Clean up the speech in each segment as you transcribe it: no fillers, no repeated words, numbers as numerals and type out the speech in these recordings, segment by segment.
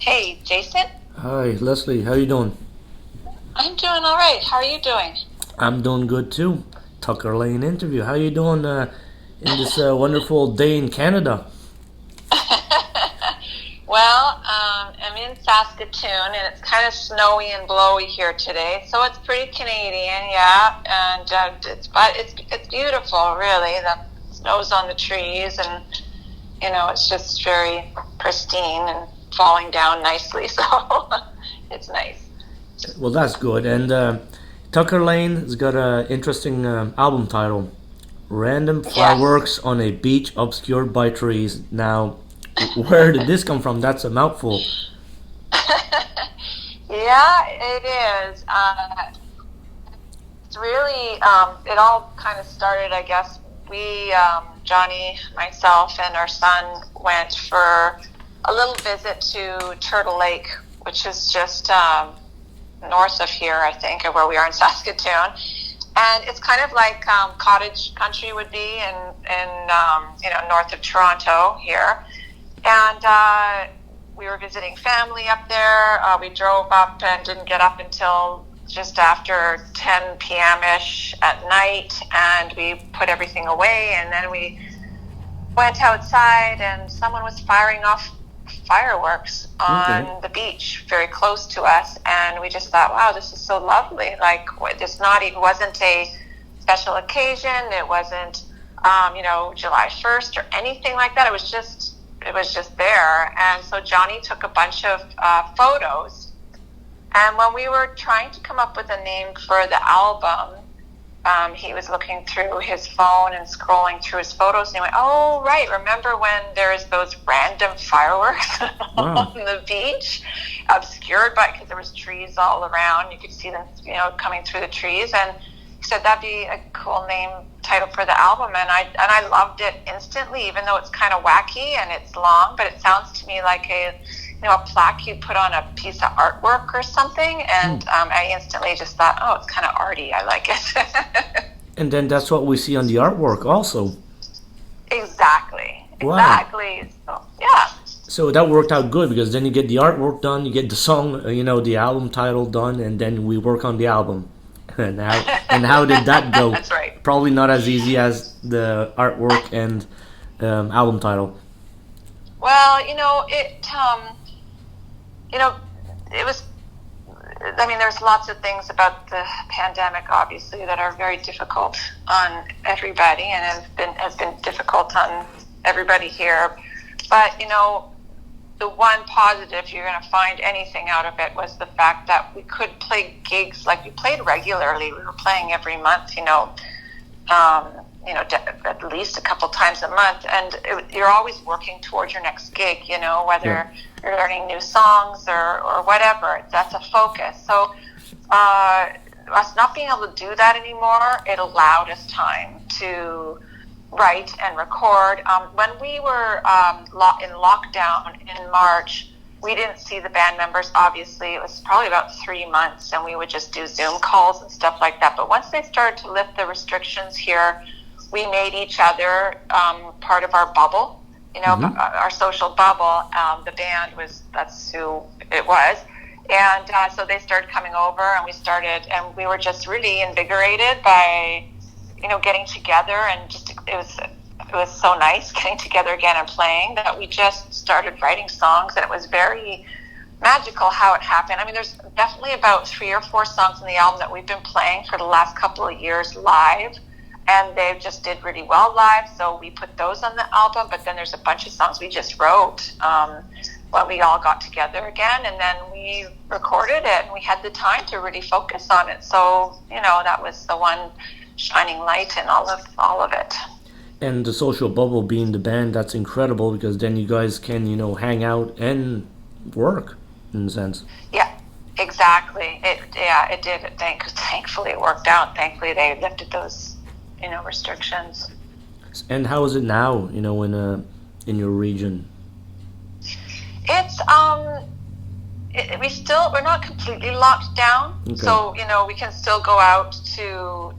Hey, Jason. Hi, Leslie. How you doing? I'm doing all right. How are you doing? I'm doing good too. Tucker Lane interview. How you doing in this wonderful day in Canada? Well, I'm in Saskatoon, and it's kind of snowy and blowy here today, so it's pretty Canadian, yeah. And it's beautiful, really. The snow's on the trees, and it's just very pristine and falling down nicely. So it's nice. Well, that's good. And Tucker Lane has got an interesting album title: "Random Yes. Fireworks on a Beach Obscured by Trees." Now, where did this come from? That's a mouthful. Yeah, it is. It's really, it all kind of started, I guess. Johnny, myself, and our son went for a little visit to Turtle Lake, which is just north of here, I think, of where we are in Saskatoon. And it's kind of like cottage country would be in north of Toronto here. And we were visiting family up there. We drove up and didn't get up until just after 10 p.m.-ish at night, and we put everything away, and then we went outside, and someone was firing off fireworks Okay. on the beach very close to us, and we just thought, wow, this is so lovely. Like, it wasn't a special occasion. It wasn't, July 1st or anything like that. It was just there. And so Johnny took a bunch of photos. And when we were trying to come up with a name for the album, he was looking through his phone and scrolling through his photos, and he went, oh, right, remember when there's those random fireworks Wow. on the beach, obscured because there was trees all around. You could see them, coming through the trees. And he said that'd be a cool name title for the album, and I loved it instantly, even though it's kind of wacky and it's long, but it sounds to me like a plaque you'd put on a piece of artwork or something. And I instantly just thought, oh, it's kind of arty. I like it. And then that's what we see on the artwork also. Exactly. Wow. So, yeah. So that worked out good because then you get the artwork done, you get the song, the album title done, and then we work on the album. And how did that go? That's right. Probably not as easy as the artwork and album title. Well, it was, I mean, there's lots of things about the pandemic, obviously, that are very difficult on everybody, and has been difficult on everybody here. But, the one positive, if you're going to find anything out of it, was the fact that we could play gigs. Like, we played regularly. We were playing every month, at least a couple times a month. And you're always working towards your next gig, whether you're learning new songs or whatever. That's a focus. So us not being able to do that anymore, it allowed us time to write and record. When we were in lockdown in March, we didn't see the band members, obviously. It was probably about 3 months, and we would just do Zoom calls and stuff like that. But once they started to lift the restrictions here, we made each other part of our bubble, our social bubble. The band that's who it was. And so they started coming over, and we were just really invigorated by, getting together, and just, it was so nice getting together again and playing, that we just started writing songs, and it was very magical how it happened. I mean, there's definitely about 3 or 4 songs in the album that we've been playing for the last couple of years live, and they just did really well live, so we put those on the album. But then there's a bunch of songs we just wrote when we all got together again, and then we recorded it, and we had the time to really focus on it. So, that was the one shining light in all of it. And the social bubble being the band, that's incredible because then you guys can, hang out and work in a sense. Yeah, exactly. It did. Thankfully it worked out. Thankfully they lifted those, restrictions. And how is it now, in your region? It's we're not completely locked down. Okay. So, we can still go out to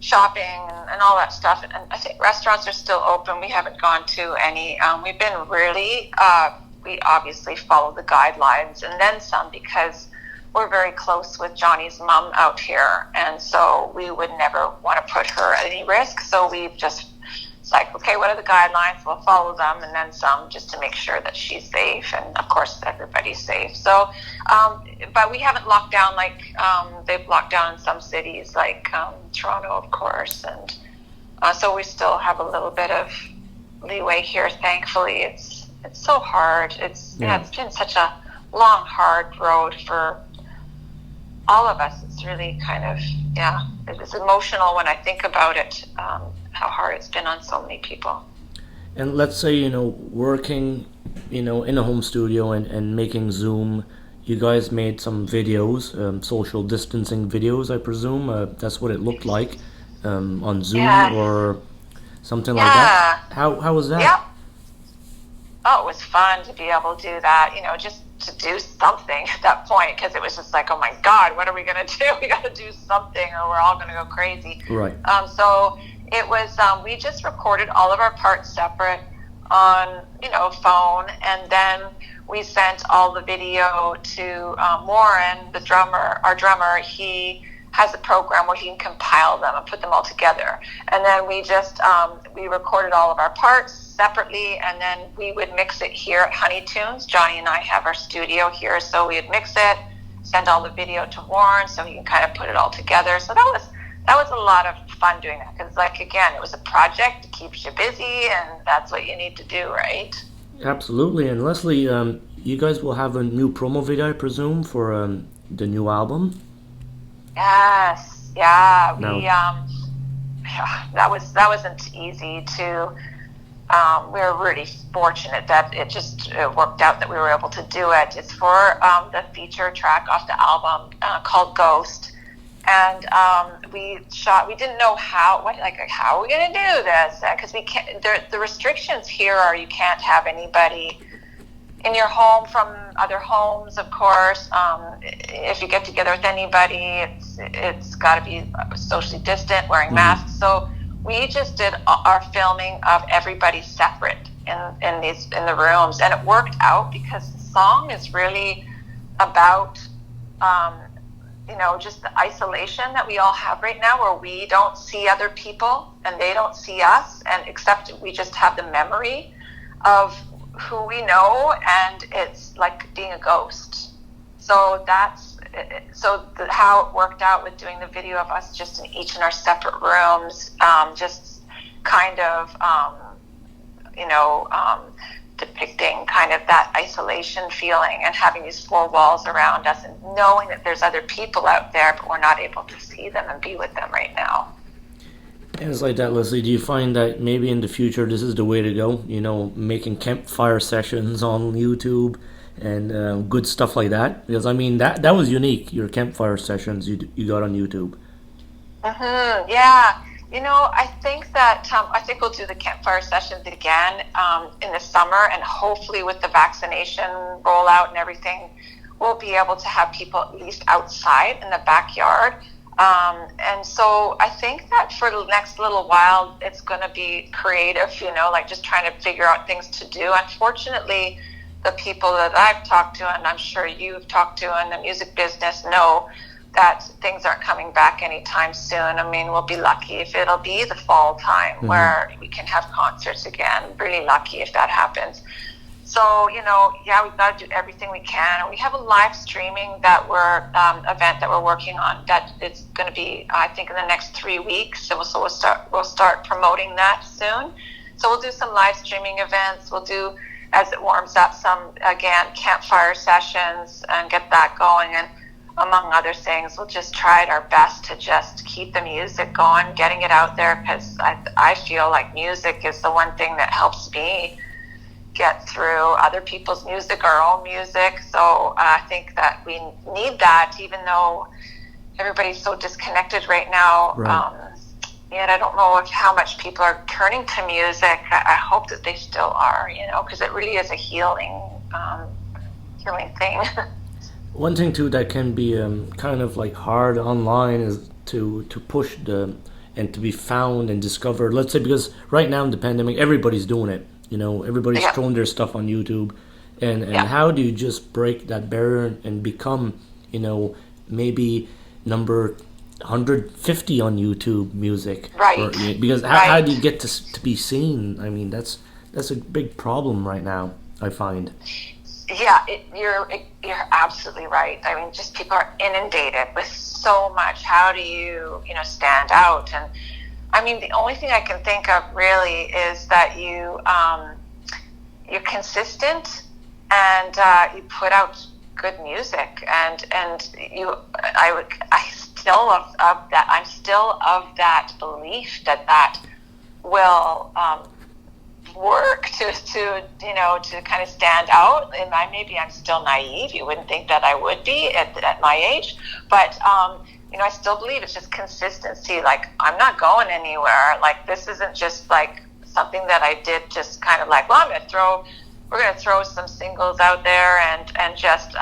shopping and all that stuff. And I think restaurants are still open. We haven't gone to any. We've been really we obviously follow the guidelines and then some, because we're very close with Johnny's mom out here, and so we would never want to put her at any risk. So we've just, it's like, okay, what are the guidelines? We'll follow them and then some, just to make sure that she's safe, and of course everybody's safe. So, but we haven't locked down like they've locked down in some cities, like Toronto, of course, and so we still have a little bit of leeway here. Thankfully, it's so hard. It's been such a long, hard road for all of us. It's really kind of, it's emotional when I think about it, how hard it's been on so many people. And let's say, working, in a home studio and making Zoom, you guys made some videos, social distancing videos, I presume. That's what it looked like on Zoom or something like that. How was that? Yeah. Oh, it was fun to be able to do that, just to do something at that point, because it was just like, oh my God, what are we going to do? We got to do something or we're all going to go crazy. Right. So it was, we just recorded all of our parts separate on, phone, and then we sent all the video to Warren, our drummer. He has a program where he can compile them and put them all together. And then we just, we recorded all of our parts separately, and then we would mix it here at Honey Tunes. Johnny and I have our studio here, so we would mix it, send all the video to Warren so he can kind of put it all together. So that was a lot of fun doing that, because again, it was a project, it keeps you busy, and that's what you need to do, right? Absolutely. And Leslie, you guys will have a new promo video, I presume, for the new album? Yes, yeah. We that wasn't easy to. We were really fortunate that it worked out that we were able to do it. It's for the feature track off the album called Ghost, and we didn't know how are we going to do this, because we can't. The restrictions here are you can't have anybody in your home from other homes, of course. If you get together with anybody, it's got to be socially distant, wearing masks. So we just did our filming of everybody separate in the rooms, and it worked out because the song is really about just the isolation that we all have right now, where we don't see other people and they don't see us, and except we just have the memory of who we know, and it's like being a ghost. So how it worked out with doing the video of us just each in our separate rooms, just kind of depicting kind of that isolation feeling, and having these four walls around us, and knowing that there's other people out there, but we're not able to see them and be with them right now. And it's like that, Leslie. Do you find that maybe in the future this is the way to go? Making campfire sessions on YouTube and good stuff like that? Because that was unique. Your campfire sessions you got on YouTube. Yeah. I think that I think we'll do the campfire sessions again in the summer, and hopefully with the vaccination rollout and everything, we'll be able to have people at least outside in the backyard. And so I think that for the next little while, it's going to be creative, just trying to figure out things to do. Unfortunately, the people that I've talked to, and I'm sure you've talked to in the music business, know that things aren't coming back anytime soon. We'll be lucky if it'll be the fall time where we can have concerts again. Really lucky if that happens. So, we've got to do everything we can. We have a live streaming event that we're working on that it's going to be, I think, in the next 3 weeks. So we'll start promoting that soon. So we'll do some live streaming events. We'll do, as it warms up, some, again, campfire sessions and get that going. And among other things, we'll just try our best to just keep the music going, getting it out there, because I feel like music is the one thing that helps me get through other people's music, our own music. So I think that we need that, even though everybody's so disconnected right now. Right. Yet I don't know how much people are turning to music. I hope that they still are, because it really is a healing thing. One thing too that can be kind of like hard online is to push and to be found and discovered. Let's say, because right now in the pandemic, everybody's doing it. Everybody's throwing their stuff on YouTube, And how do you just break that barrier and become, maybe number 150 on YouTube music? Right. Because how do you get to be seen? I mean, that's a big problem right now, I find. Yeah, you're absolutely right. I mean, just people are inundated with so much. How do you stand out? And I mean, the only thing I can think of really is that you're consistent and you put out good music, and I still of that. I'm still of that belief that will work to kind of stand out. And maybe I'm still naive. You wouldn't think that I would be at my age, but I still believe it's just consistency. Like, I'm not going anywhere. Like, this isn't just like something that I did just kind of like, well, we're going to throw some singles out there and just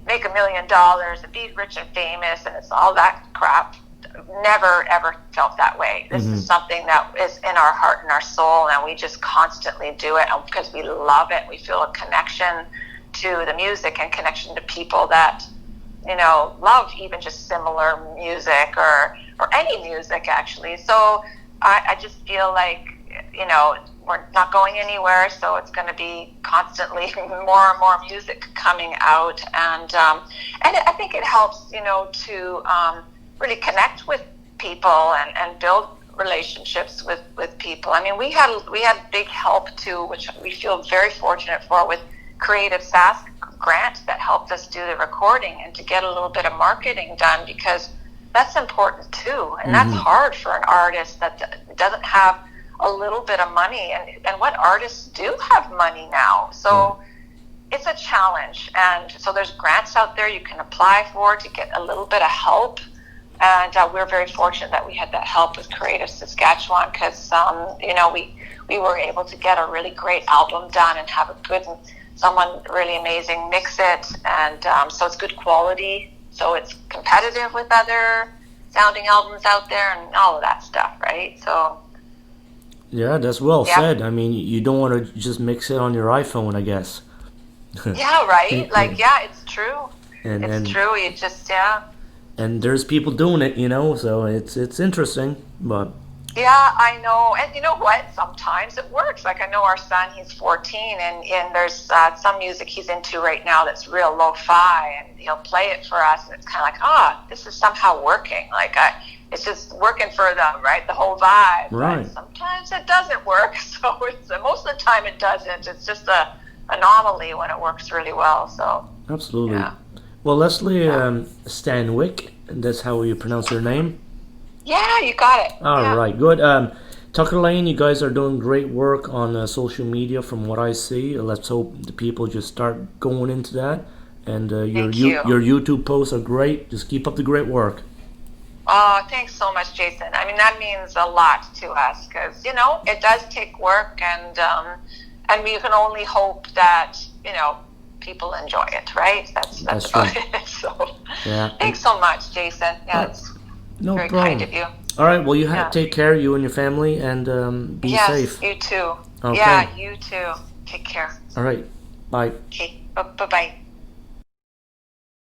make $1 million and be rich and famous, and it's all that crap. Never ever felt that way. This is something that is in our heart and our soul, and we just constantly do it because we love it. We feel a connection to the music and connection to people that love even just similar music or any music, actually. So I just feel like we're not going anywhere, so it's going to be constantly more and more music coming out, and I think it helps to really connect with people and build relationships with people. I mean, we had big help too, which we feel very fortunate for, with Creative Sask grant that helped us do the recording and to get a little bit of marketing done, because that's important too, and that's hard for an artist that doesn't have a little bit of money, and what artists do have money now, so it's a challenge. And so there's grants out there you can apply for to get a little bit of help, and we're very fortunate that we had that help with Creative Saskatchewan, because we were able to get a really great album done and have someone really amazing mix it, and so it's good quality, so it's competitive with other sounding albums out there and all of that stuff, right? So yeah, that's well said. I mean, you don't want to just mix it on your iPhone, I guess. Yeah, right. Like, it's true. It's true. You just And there's people doing it, so it's interesting, but. Yeah, I know. And you know what? Sometimes it works. Like, I know our son, he's 14, and there's some music he's into right now that's real lo-fi, and he'll play it for us, and it's kind of like, this is somehow working. Like, it's just working for them, right? The whole vibe. Right. But sometimes it doesn't work, so most of the time it doesn't. It's just a anomaly when it works really well. So absolutely. Yeah. Well, Leslie Stanwyck, that's how you pronounce your name? Yeah, you got it. All right, good. Tucker Lane, you guys are doing great work on social media from what I see. Let's hope the people just start going into that. And your YouTube posts are great. Just keep up the great work. Oh, thanks so much, Jason. I mean, that means a lot to us, because it does take work, and we can only hope that people enjoy it, right? That's about it. So thanks so much, Jason. Yeah, it's very kind of you. All right, well, you take care, you and your family, and be safe. Yes, you too. Okay. Yeah, you too. Take care. All right, bye. Okay, bye-bye.